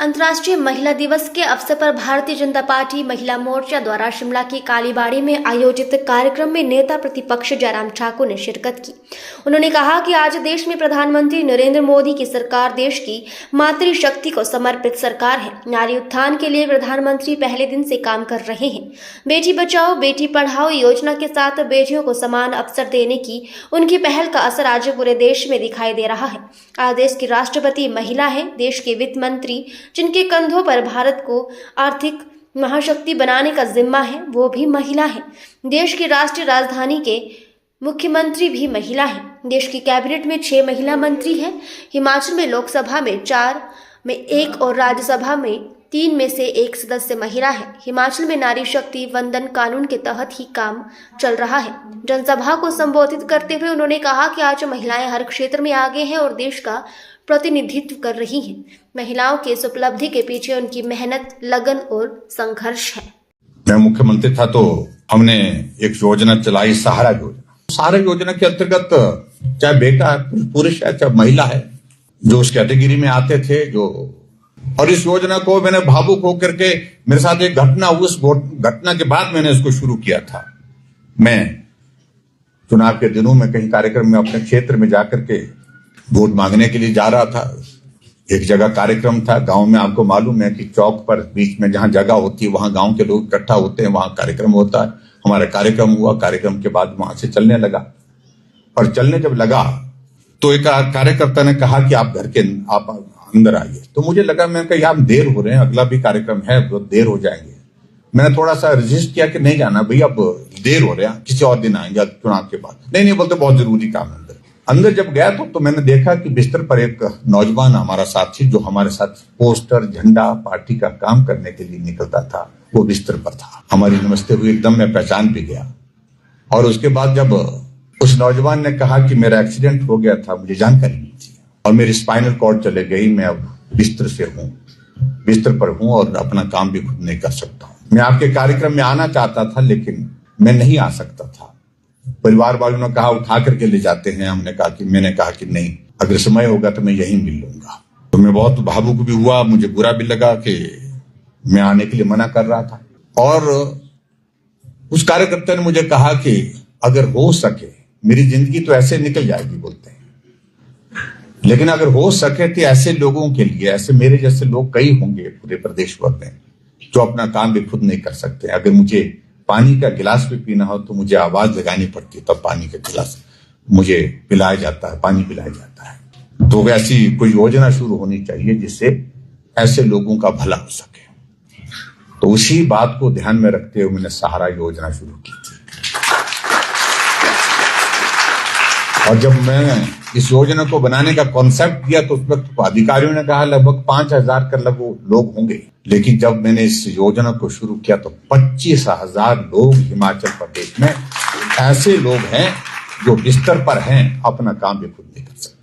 अंतर्राष्ट्रीय महिला दिवस के अवसर पर भारतीय जनता पार्टी महिला मोर्चा द्वारा शिमला की कालीबाड़ी में आयोजित कार्यक्रम में नेता प्रतिपक्ष जयराम ठाकुर ने शिरकत की। उन्होंने कहा कि आज देश में प्रधानमंत्री नरेंद्र मोदी की सरकार देश की मातृशक्ति को समर्पित सरकार है। नारी उत्थान के लिए प्रधानमंत्री पहले दिन से काम कर रहे हैं। बेटी बचाओ बेटी पढ़ाओ योजना के साथ बेटियों को समान अवसर देने की उनकी पहल का असर आज पूरे देश में दिखाई दे रहा है। आज देश की राष्ट्रपति महिला है, देश के वित्त मंत्री जिनके कंधों पर भारत को आर्थिक महाशक्ति बनाने का जिम्मा है वो भी महिला है। देश की राष्ट्रीय राजधानी के मुख्यमंत्री भी महिला है। देश की कैबिनेट में 6 महिला मंत्री हैं। हिमाचल में लोकसभा में 4 में 1 और राज्यसभा में 3 में से 1 सदस्य महिला है। हिमाचल में नारी शक्ति वंदन कानून के तहत ही काम चल रहा है। जनसभा को संबोधित करते हुए उन्होंने कहा कि आज महिलाएं हर क्षेत्र में आगे हैं और देश का प्रतिनिधित्व कर रही हैं। महिलाओं के इस उपलब्धि के पीछे उनकी मेहनत, लगन और संघर्ष है। मैं मुख्यमंत्री था तो हमने एक योजना चलाई, सहारा योजना। सहारा योजना के अंतर्गत चाहे बेटा पुरुष है चाहे महिला है, जो उस कैटेगरी में आते थे, जो और इस योजना को मैंने भावुक होकर के, मेरे साथ एक घटना हुई, उस घटना के बाद मैंने इसको शुरू किया था। मैं चुनाव के दिनों में कहीं कार्यक्रम में अपने क्षेत्र में जाकर के वोट मांगने के लिए जा रहा था। एक जगह कार्यक्रम था गांव में। आपको मालूम है कि चौक पर बीच में जहां जगह होती है वहां गांव के लोग इकट्ठा होते हैं, वहां कार्यक्रम होता है। हमारा कार्यक्रम हुआ, कार्यक्रम के बाद वहां से चलने लगा और चलने जब लगा तो एक कार्यकर्ता ने कहा कि आप आप अंदर आइए। तो मुझे लगा, मैंने कहा यार देर हो रहे हैं, अगला भी कार्यक्रम है, तो देर हो जाएंगे। मैंने थोड़ा सा रजिस्ट किया कि नहीं जाना भैया, अब देर हो रहा है, किसी और दिन आएंगे चुनाव के बाद। नहीं बोलते बहुत जरूरी काम है। अंदर जब गया तो मैंने देखा कि बिस्तर पर एक नौजवान हमारा साथी, जो हमारे साथ पोस्टर झंडा पार्टी का काम करने के लिए निकलता था, वो बिस्तर पर था। हमारी नमस्ते हुई, एकदम मैं पहचान भी गया। और उसके बाद जब उस नौजवान ने कहा कि मेरा एक्सीडेंट हो गया था, मुझे जानकारी नहीं थी और मेरी स्पाइनल कॉर्ड चले गई, मैं अब बिस्तर पर हूं और अपना काम भी खुद नहीं कर सकता हूं। मैं आपके कार्यक्रम में आना चाहता था लेकिन मैं नहीं आ सकता था। परिवार वालों ने कहा उठा करके ले जाते हैं। मैंने कहा कि नहीं, अगर समय होगा तो मैं यहीं मिल लूंगा। तो मैं बहुत भावुक भी हुआ, मुझे बुरा भी लगा कि मैं आने के लिए मना कर रहा था। और उस कार्यकर्ता ने मुझे कहा कि अगर हो सके, मेरी जिंदगी तो ऐसे निकल जाएगी बोलते हैं, लेकिन अगर हो सके तो ऐसे लोगों के लिए, ऐसे मेरे जैसे लोग कई होंगे पूरे प्रदेश भर में जो अपना काम भी खुद नहीं कर सकते। अगर मुझे पानी का गिलास भी पीना हो तो मुझे आवाज लगानी पड़ती है, तब पानी का गिलास मुझे पिलाया जाता है, पानी पिलाया जाता है। तो वैसी कोई योजना शुरू होनी चाहिए जिससे ऐसे लोगों का भला हो सके। तो उसी बात को ध्यान में रखते हुए मैंने सहारा योजना शुरू की थी। और जब मैं इस योजना को बनाने का कॉन्सेप्ट दिया तो उस वक्त अधिकारियों ने कहा लगभग 5000 का लोग होंगे, लेकिन जब मैंने इस योजना को शुरू किया तो 25,000 लोग हिमाचल प्रदेश में ऐसे लोग हैं जो बिस्तर पर हैं, अपना काम भी खुद नहीं कर सकते।